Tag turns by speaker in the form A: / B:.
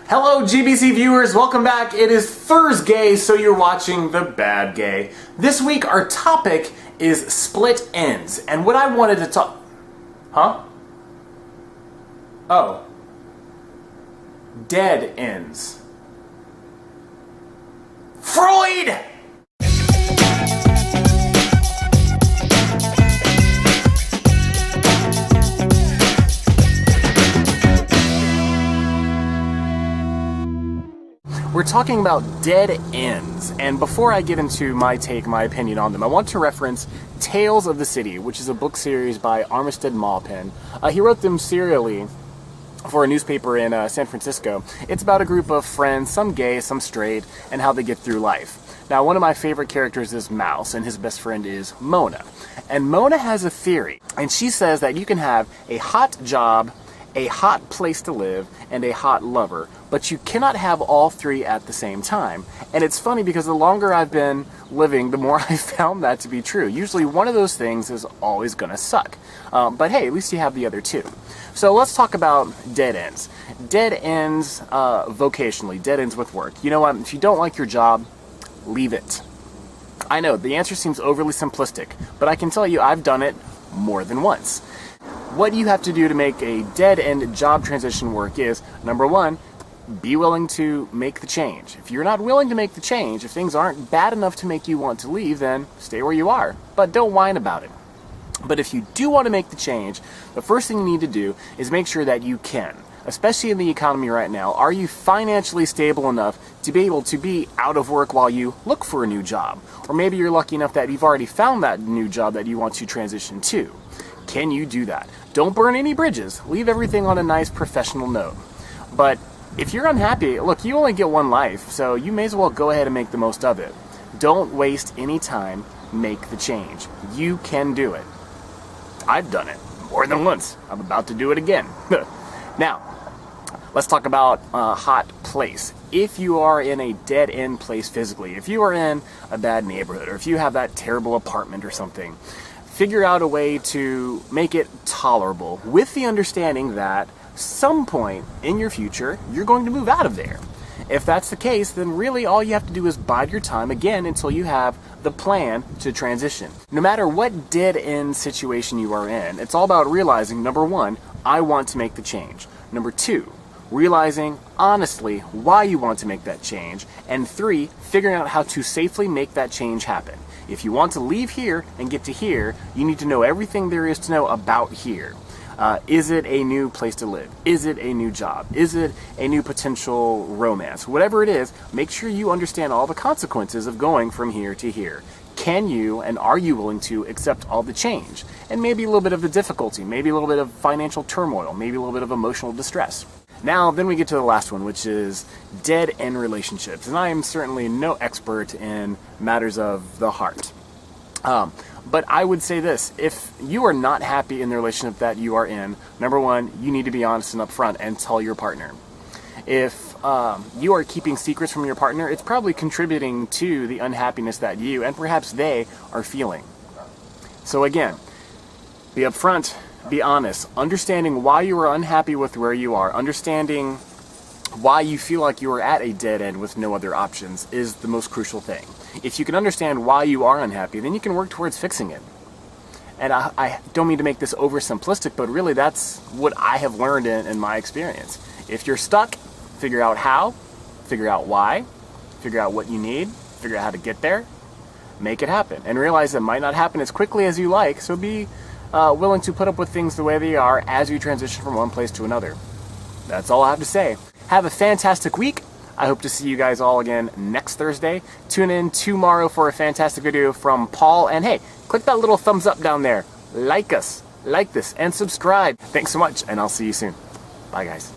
A: Hello GBC viewers, welcome back. It is Thursday, so you're watching the Bad Gay. This week our topic is split ends, and what I wanted to talk... Huh? Oh. Dead ends. Freud! We're talking about dead ends, and before I get into my opinion on them, I want to reference Tales of the City, which is a book series by Armistead Maupin. He wrote them serially for a newspaper in San Francisco. It's about a group of friends, some gay, some straight, and how they get through life. Now, one of my favorite characters is Mouse, and his best friend is Mona. And Mona has a theory, and she says that you can have a hot job, a hot place to live, and a hot lover, but you cannot have all three at the same time. And it's funny because the longer I've been living, the more I found that to be true. Usually one of those things is always gonna suck. But hey, at least you have the other two. So let's talk about dead ends. Dead ends vocationally, dead ends with work. You know what, if you don't like your job, leave it. I know, the answer seems overly simplistic, but I can tell you I've done it more than once. What you have to do to make a dead-end job transition work is, number one, be willing to make the change. If you're not willing to make the change, if things aren't bad enough to make you want to leave, then stay where you are. But don't whine about it. But if you do want to make the change, the first thing you need to do is make sure that you can. Especially in the economy right now, are you financially stable enough to be able to be out of work while you look for a new job? Or maybe you're lucky enough that you've already found that new job that you want to transition to. Can you do that? Don't burn any bridges. Leave everything on a nice professional note. But if you're unhappy, look, you only get one life, so you may as well go ahead and make the most of it. Don't waste any time. Make the change. You can do it. I've done it more than once. I'm about to do it again. Now, let's talk about a hot place. If you are in a dead-end place physically, if you are in a bad neighborhood, or if you have that terrible apartment or something, figure out a way to make it tolerable with the understanding that some point in your future, you're going to move out of there. If that's the case, then really all you have to do is bide your time again until you have the plan to transition. No matter what dead-end situation you are in, it's all about realizing, number one, I want to make the change. Number two, realizing honestly why you want to make that change. And three, figuring out how to safely make that change happen. If you want to leave here and get to here, you need to know everything there is to know about here. Is it a new place to live? Is it a new job? Is it a new potential romance? Whatever it is, make sure you understand all the consequences of going from here to here. Can you and are you willing to accept all the change? And maybe a little bit of the difficulty, maybe a little bit of financial turmoil, maybe a little bit of emotional distress. Now, then we get to the last one, which is dead-end relationships. And I am certainly no expert in matters of the heart. But I would say this, if you are not happy in the relationship that you are in, number one, you need to be honest and upfront and tell your partner. If you are keeping secrets from your partner, it's probably contributing to the unhappiness that you and perhaps they are feeling. So again, be upfront. Be honest. Understanding why you are unhappy with where you are, understanding why you feel like you are at a dead end with no other options is the most crucial thing. If you can understand why you are unhappy, then you can work towards fixing it. And I don't mean to make this oversimplistic, but really that's what I have learned in my experience. If you're stuck, figure out how, figure out why, figure out what you need, figure out how to get there, make it happen. And realize it might not happen as quickly as you like, so be willing to put up with things the way they are as you transition from one place to another. That's all I have to say. Have a fantastic week. I hope to see you guys all again next Thursday. Tune in tomorrow for a fantastic video from Paul. And hey, click that little thumbs up down there. Like us, like this, and subscribe. Thanks so much, and I'll see you soon. Bye, guys.